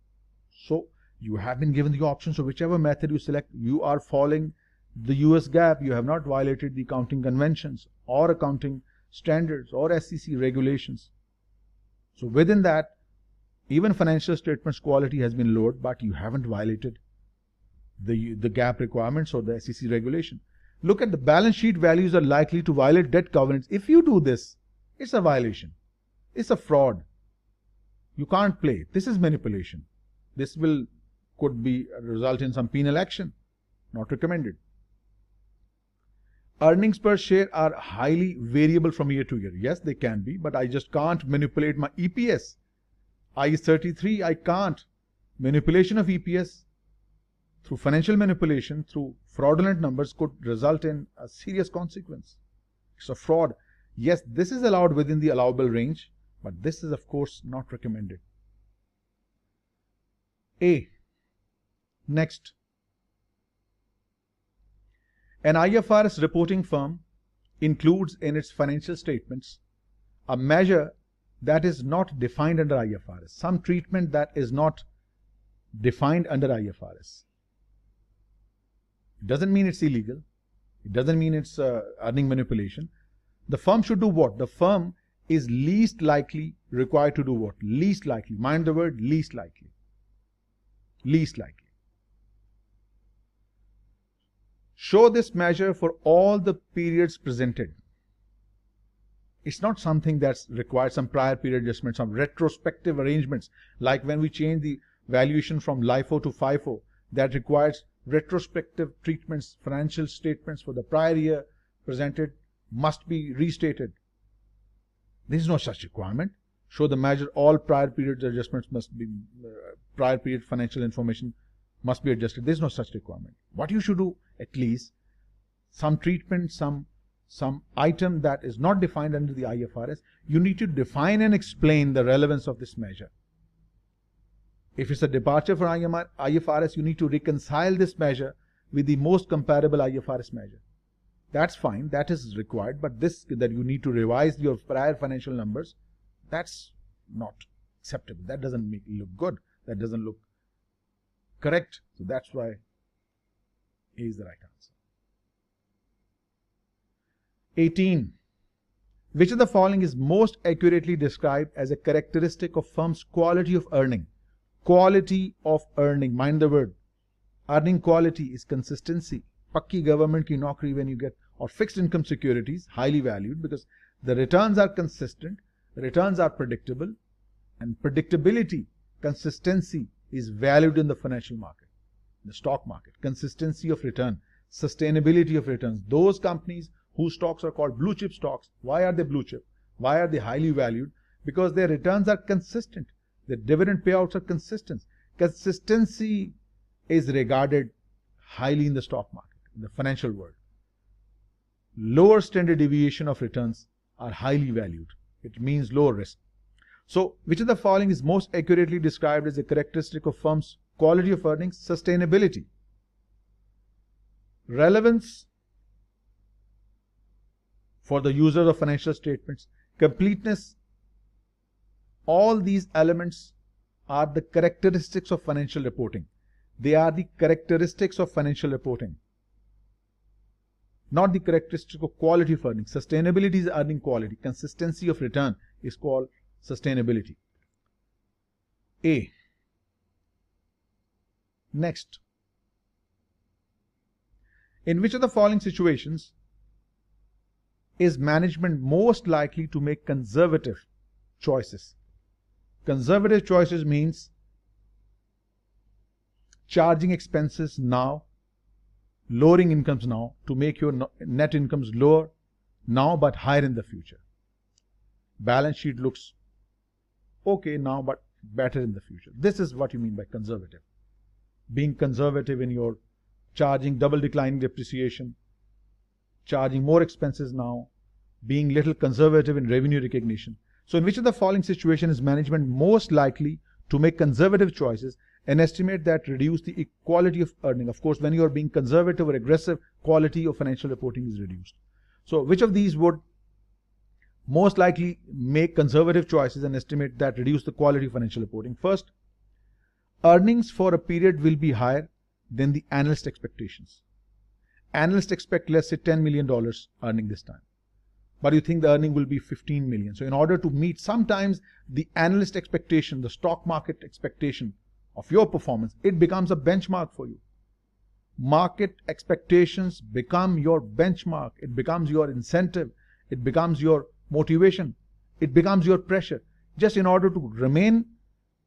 So you have been given the option. So whichever method you select, you are following the US GAAP. You have not violated the accounting conventions or accounting standards or SEC regulations. So within that, even financial statements quality has been lowered, but you haven't violated the GAAP requirements or the SEC regulation. Look at the balance sheet values are likely to violate debt covenants. If you do this, it's a violation. It's a fraud. You can't play. This is manipulation. This could be result in some penal action. Not recommended. Earnings per share are highly variable from year to year. Yes, they can be, but I just can't manipulate my EPS. IS 33, I can't. Manipulation of EPS through financial manipulation, through fraudulent numbers could result in a serious consequence. It's a fraud. Yes, this is allowed within the allowable range, but this is of course not recommended. A. Next. An IFRS reporting firm includes in its financial statements a measure that is not defined under IFRS, some treatment that is not defined under IFRS. It doesn't mean it's illegal. It doesn't mean it's earning manipulation. The firm should do what? The firm is least likely required to do what? Least likely. Mind the word least likely. Least likely. Show this measure for all the periods presented. It's not something that's required some prior period adjustment, some retrospective arrangements, like when we change the valuation from LIFO to FIFO, that requires retrospective treatments. Financial statements for the prior year presented must be restated. There is no such requirement. Show the measure all prior period adjustments must be, prior period financial information must be adjusted. There is no such requirement. What you should do, at least, some treatment, some item that is not defined under the IFRS, you need to define and explain the relevance of this measure. If it's a departure from IFRS, you need to reconcile this measure with the most comparable IFRS measure. That's fine, that is required, but this that you need to revise your prior financial numbers, that's not acceptable. That doesn't make it look good. That doesn't look correct. So that's why A is the right answer. 18. Which of the following is most accurately described as a characteristic of firm's quality of earning? Quality of earning, mind the word. Earning quality is consistency. Pakki government ki naukri when you get, or fixed income securities, highly valued because the returns are consistent, the returns are predictable, And predictability, consistency is valued in the financial market, the stock market. Consistency of return, sustainability of returns. Those companies whose stocks are called blue chip stocks, why are they blue chip? Why are they highly valued? Because their returns are consistent. Their dividend payouts are consistent. Consistency is regarded highly in the stock market, in the financial world. Lower standard deviation of returns are highly valued. It means lower risk. So, which of the following is most accurately described as a characteristic of firm's quality of earnings? Sustainability. Relevance for the user of financial statements. Completeness. All these elements are the characteristics of financial reporting. They are the characteristics of financial reporting, not the characteristic of quality of earnings. Sustainability is earning quality. Consistency of return is called sustainability. A. Next. In which of the following situations is management most likely to make conservative choices? Conservative choices means charging expenses now, lowering incomes now to make your net incomes lower now but higher in the future. Balance sheet looks okay now but better in the future. This is what you mean by conservative. Being conservative in your charging double declining depreciation, charging more expenses now, being little conservative in revenue recognition. So in which of the following situation is management most likely to make conservative choices and estimate that reduce the equality of earning? Of course, when you are being conservative or aggressive, quality of financial reporting is reduced. So which of these would most likely make conservative choices and estimate that reduce the quality of financial reporting? First, earnings for a period will be higher than the analyst expectations. Analysts expect, let's say, $10 million earning this time, but you think the earning will be 15 million. So in order to meet sometimes the analyst expectation, the stock market expectation of your performance, it becomes a benchmark for you. Market expectations become your benchmark. It becomes your incentive. It becomes your motivation. It becomes your pressure. Just in order to remain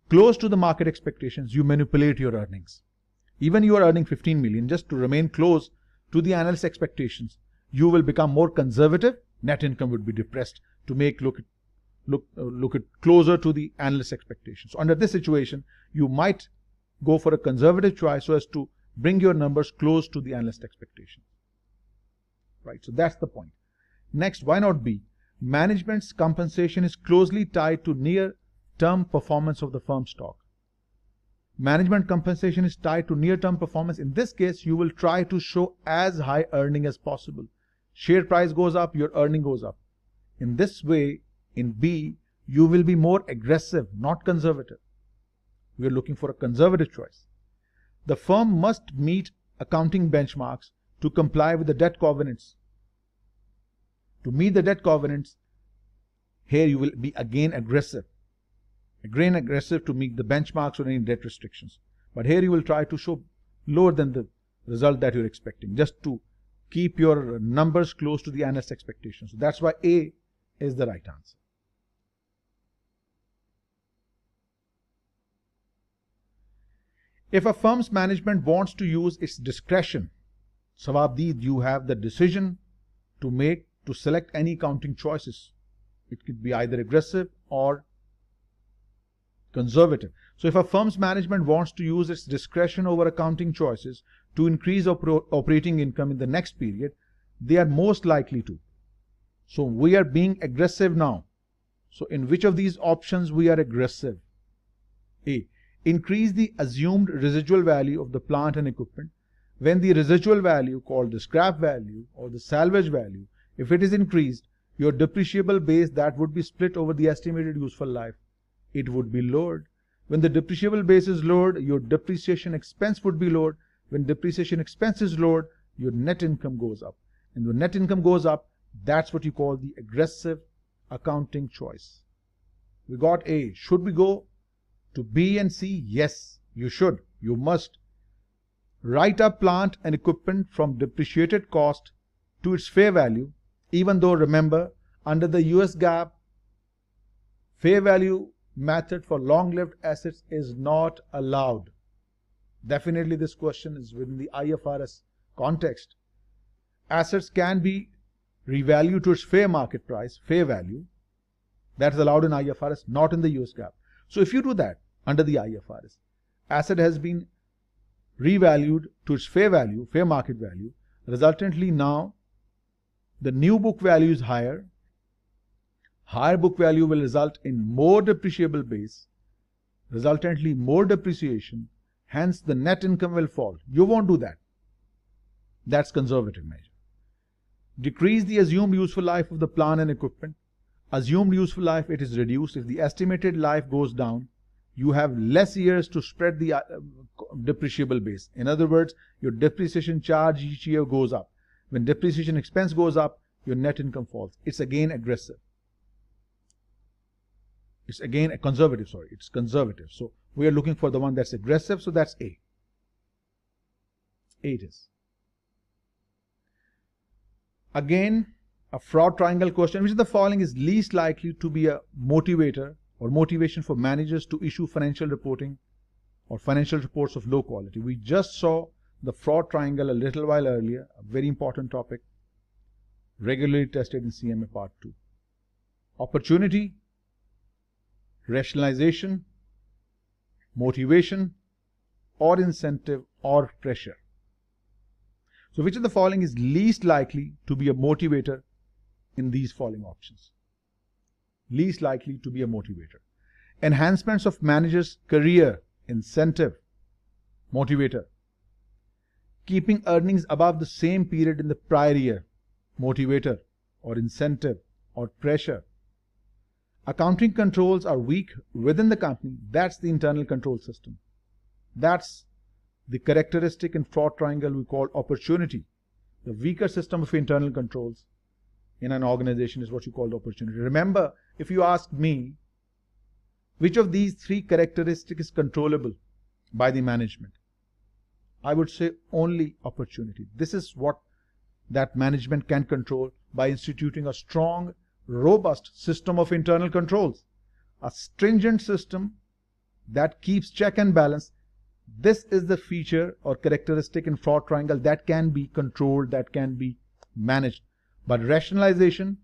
close to the market expectations, you manipulate your earnings. Even you are earning 15 million, just to remain close to the analyst expectations, you will become more conservative. Net income would be depressed to make look closer to the analyst expectations. So under this situation, you might go for a conservative choice so as to bring your numbers close to the analyst expectation. Right, so that's the point. Next, why not B? Management's compensation is closely tied to near-term performance of the firm's stock. Management compensation is tied to near-term performance. In this case, you will try to show as high earning as possible. Share price goes up, your earning goes up. In this way, in B, you will be more aggressive, not conservative. We are looking for a conservative choice. The firm must meet accounting benchmarks to comply with the debt covenants. To meet the debt covenants, here you will be again aggressive. Again aggressive to meet the benchmarks or any debt restrictions. But here you will try to show lower than the result that you're expecting, just to keep your numbers close to the analyst expectations. So that's why A is the right answer. If a firm's management wants to use its discretion, Sawabdeed, you have the decision to make to select any accounting choices. It could be either aggressive or conservative. So if a firm's management wants to use its discretion over accounting choices to increase operating income in the next period, they are most likely to. So we are being aggressive now. So in which of these options we are aggressive? A. Increase the assumed residual value of the plant and equipment. When the residual value, called the scrap value or the salvage value, if it is increased, your depreciable base that would be split over the estimated useful life, it would be lowered. When the depreciable base is lowered, your depreciation expense would be lowered. When depreciation expense is lowered, your net income goes up. And when net income goes up, that's what you call the aggressive accounting choice. We got A. Should we go to B and C? Yes, you should. You must. Write up plant and equipment from depreciated cost to its fair value, even though, remember, under the US GAAP, fair value method for long-lived assets is not allowed. Definitely this question is within the IFRS context. Assets can be revalued to its fair market price, fair value. That is allowed in IFRS, not in the US GAAP. So if you do that under the IFRS, asset has been revalued to its fair value, fair market value. Resultantly now the new book value is higher. Higher book value will result in more depreciable base, resultantly more depreciation, hence the net income will fall. You won't do that. That's conservative measure. Decrease the assumed useful life of the plant and equipment. Assumed useful life, it is reduced. If the estimated life goes down, you have less years to spread the depreciable base. In other words, your depreciation charge each year goes up. When depreciation expense goes up, your net income falls. It's again aggressive. It's again a conservative, sorry, it's conservative. So we are looking for the one that's aggressive, so that's A. A it is. Again, a fraud triangle question, which of the following is least likely to be a motivator or motivation for managers to issue financial reporting or financial reports of low quality. We just saw the fraud triangle a little while earlier, a very important topic, regularly tested in CMA Part 2. Opportunity, rationalization, motivation, or incentive, or pressure. So which of the following is least likely to be a motivator in these following options? Least likely to be a motivator. Enhancements of manager's career, incentive, motivator. Keeping earnings above the same period in the prior year, motivator, or incentive, or pressure. Accounting controls are weak within the company. That's the internal control system. That's the characteristic in fraud triangle we call opportunity. The weaker system of internal controls in an organization is what you call opportunity. Remember, if you ask me, which of these three characteristics is controllable by the management, I would say only opportunity. This is what that management can control by instituting a strong, robust system of internal controls, a stringent system that keeps check and balance. This is the feature or characteristic in fraud triangle that can be controlled, that can be managed. But rationalization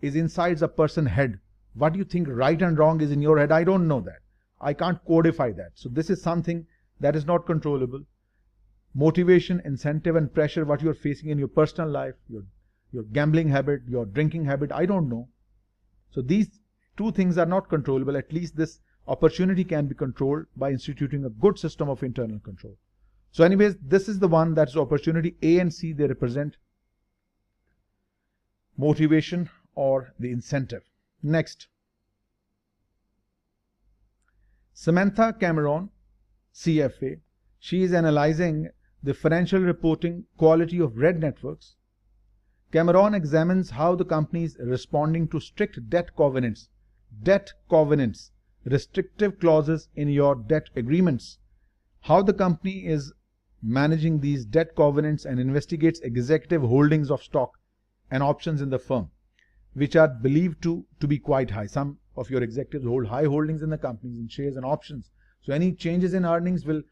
is inside a person's head. What you think right and wrong is in your head. I don't know that. I can't codify that. So this is something that is not controllable. Motivation, incentive, and pressure, what you are facing in your personal life, your gambling habit, your drinking habit, I don't know. So these two things are not controllable. At least this opportunity can be controlled by instituting a good system of internal control. So anyways, this is the one that's opportunity. A and C, they represent motivation or the incentive. Next, Samantha Cameron, CFA, she is analyzing the financial reporting quality of red networks. Cameron examines how the company is responding to strict debt covenants, restrictive clauses in your debt agreements, how the company is managing these debt covenants, and investigates executive holdings of stock and options in the firm, which are believed to be quite high. Some of your executives hold high holdings in the companies in shares and options. So any changes in earnings will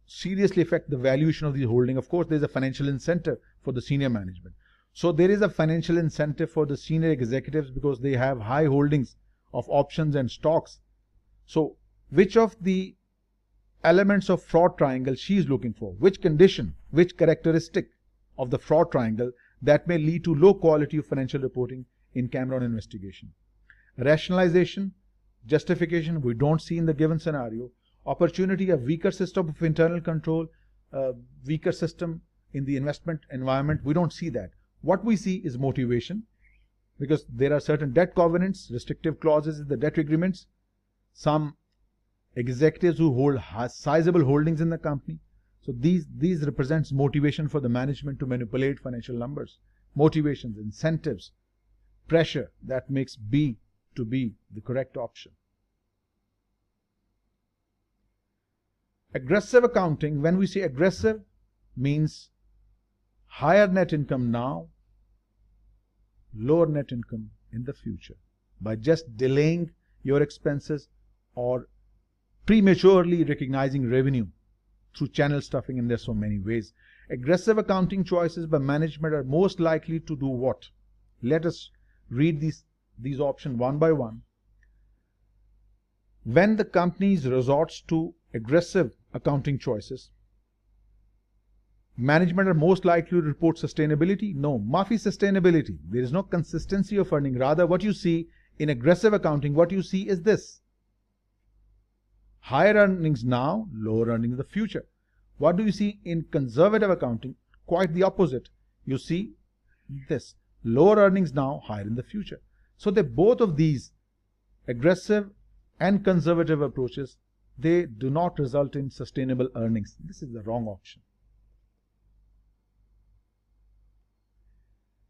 seriously affect the valuation of the holding. Of course, there is a financial incentive for the senior management. So there is a financial incentive for the senior executives because they have high holdings of options and stocks. So which of the elements of fraud triangle she is looking for? Which condition, which characteristic of the fraud triangle that may lead to low quality of financial reporting in Cameron investigation? Rationalization, justification, we don't see in the given scenario. Opportunity, a weaker system of internal control, weaker system in the investment environment, we don't see that. What we see is motivation, because there are certain debt covenants, restrictive clauses in the debt agreements, some executives who hold sizable holdings in the company. So these represents motivation for the management to manipulate financial numbers. Motivations, incentives, pressure, that makes B to be the correct option. Aggressive accounting, when we say aggressive, means higher net income now, lower net income in the future, by just delaying your expenses or prematurely recognizing revenue through channel stuffing, and there's so many ways. Aggressive accounting choices by management are most likely to do what? Let us read these options one by one. When the company resorts to aggressive accounting choices, management are most likely to report sustainability. No, maafi sustainability. There is no consistency of earning. Rather, what you see in aggressive accounting, what you see is this: higher earnings now, lower earnings in the future. What do you see in conservative accounting? Quite the opposite. You see this: lower earnings now, higher in the future. So both of these, aggressive and conservative approaches, they do not result in sustainable earnings. This is the wrong option.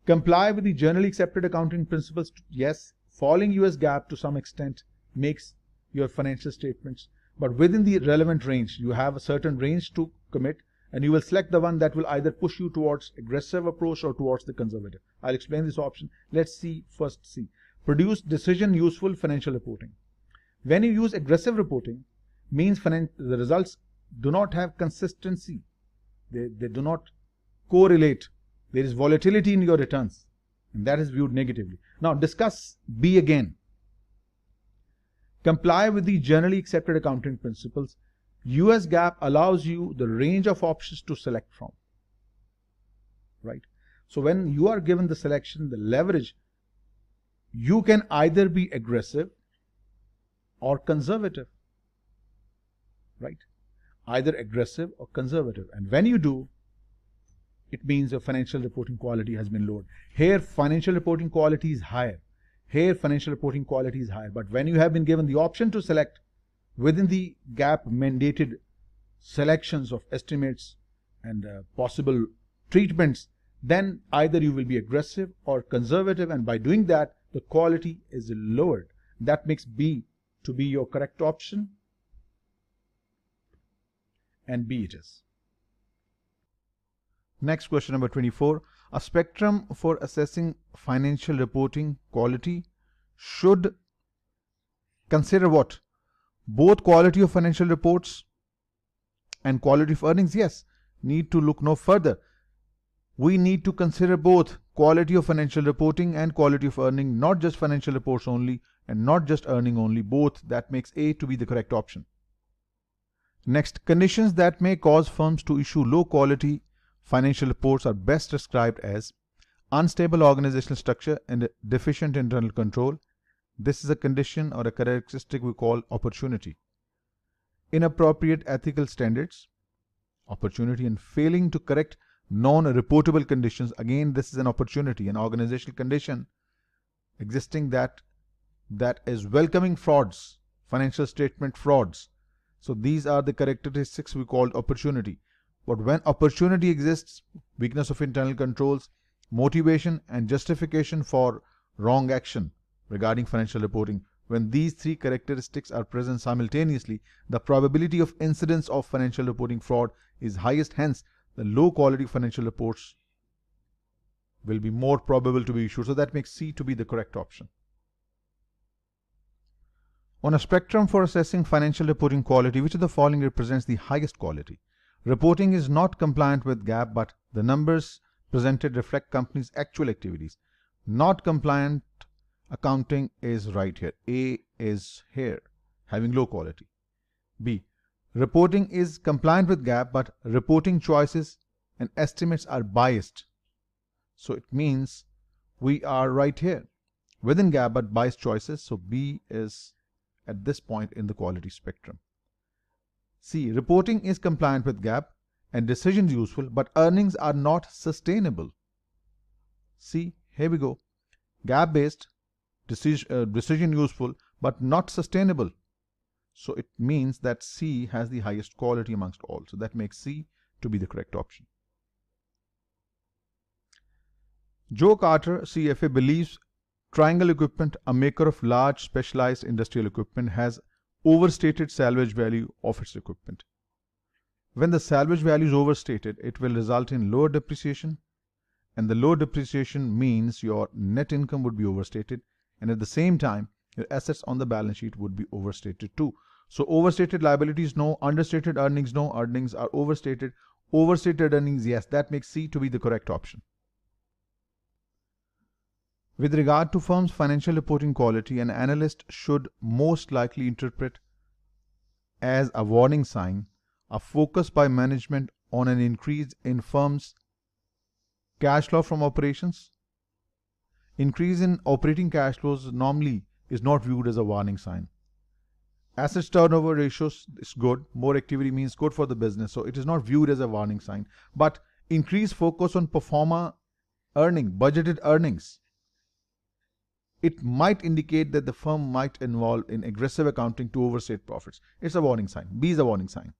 Comply with the generally accepted accounting principles. Yes, following US GAAP to some extent makes your financial statements, but within the relevant range. You have a certain range to commit, and you will select the one that will either push you towards aggressive approach or towards the conservative. I'll explain this option. Let's see first. See, produce decision useful financial reporting. When you use aggressive reporting, means the results do not have consistency. They do not correlate. There is volatility in your returns, and that is viewed negatively. Now discuss B again. Comply with the generally accepted accounting principles. US GAAP allows you the range of options to select from. Right? So when you are given the selection, the leverage, you can either be aggressive or conservative. Right? Either aggressive or conservative. And when you do, it means your financial reporting quality has been lowered. Here, financial reporting quality is higher. Here, financial reporting quality is higher. But when you have been given the option to select within the GAAP mandated selections of estimates and possible treatments, then either you will be aggressive or conservative, and by doing that, the quality is lowered. That makes B to be your correct option, and B it is. Next, question number 24. A spectrum for assessing financial reporting quality should consider what? Both quality of financial reports and quality of earnings? Yes. Need to look no further. We need to consider both quality of financial reporting and quality of earning, not just financial reports only and not just earning only, both. That makes A to be the correct option. Next, conditions that may cause firms to issue low quality financial reports are best described as unstable organizational structure and deficient internal control. This is a condition or a characteristic we call opportunity. Inappropriate ethical standards, opportunity, and failing to correct non-reportable conditions. Again, this is an opportunity, an organizational condition existing that is welcoming frauds, financial statement frauds. So these are the characteristics we call opportunity. But when opportunity exists, weakness of internal controls, motivation and justification for wrong action regarding financial reporting, when these three characteristics are present simultaneously, the probability of incidence of financial reporting fraud is highest. Hence, the low quality financial reports will be more probable to be issued. So that makes C to be the correct option. On a spectrum for assessing financial reporting quality, which of the following represents the highest quality? Reporting is not compliant with GAAP, but the numbers presented reflect company's actual activities. Not compliant accounting is right here. A is here, having low quality. B, reporting is compliant with GAAP, but reporting choices and estimates are biased. So it means we are right here, within GAAP but biased choices. So B is at this point in the quality spectrum. C, reporting is compliant with GAAP and decisions useful, but earnings are not sustainable. C, here we go. GAAP based, decision useful, but not sustainable. So it means that C has the highest quality amongst all. So that makes C to be the correct option. Joe Carter, CFA, believes Triangle Equipment, a maker of large specialized industrial equipment, has overstated salvage value of its equipment. When the salvage value is overstated, it will result in lower depreciation, and the low depreciation means your net income would be overstated, and at the same time your assets on the balance sheet would be overstated too. So overstated liabilities, no. Understated earnings, no. Earnings are overstated. Overstated earnings, yes. That makes C to be the correct option. With regard to firms' financial reporting quality, an analyst should most likely interpret as a warning sign a focus by management on an increase in firms' cash flow from operations. Increase in operating cash flows normally is not viewed as a warning sign. Assets turnover ratios is good. More activity means good for the business. So it is not viewed as a warning sign. But increased focus on pro forma earning, budgeted earnings, it might indicate that the firm might involve in aggressive accounting to overstate profits. It's a warning sign. B is a warning sign.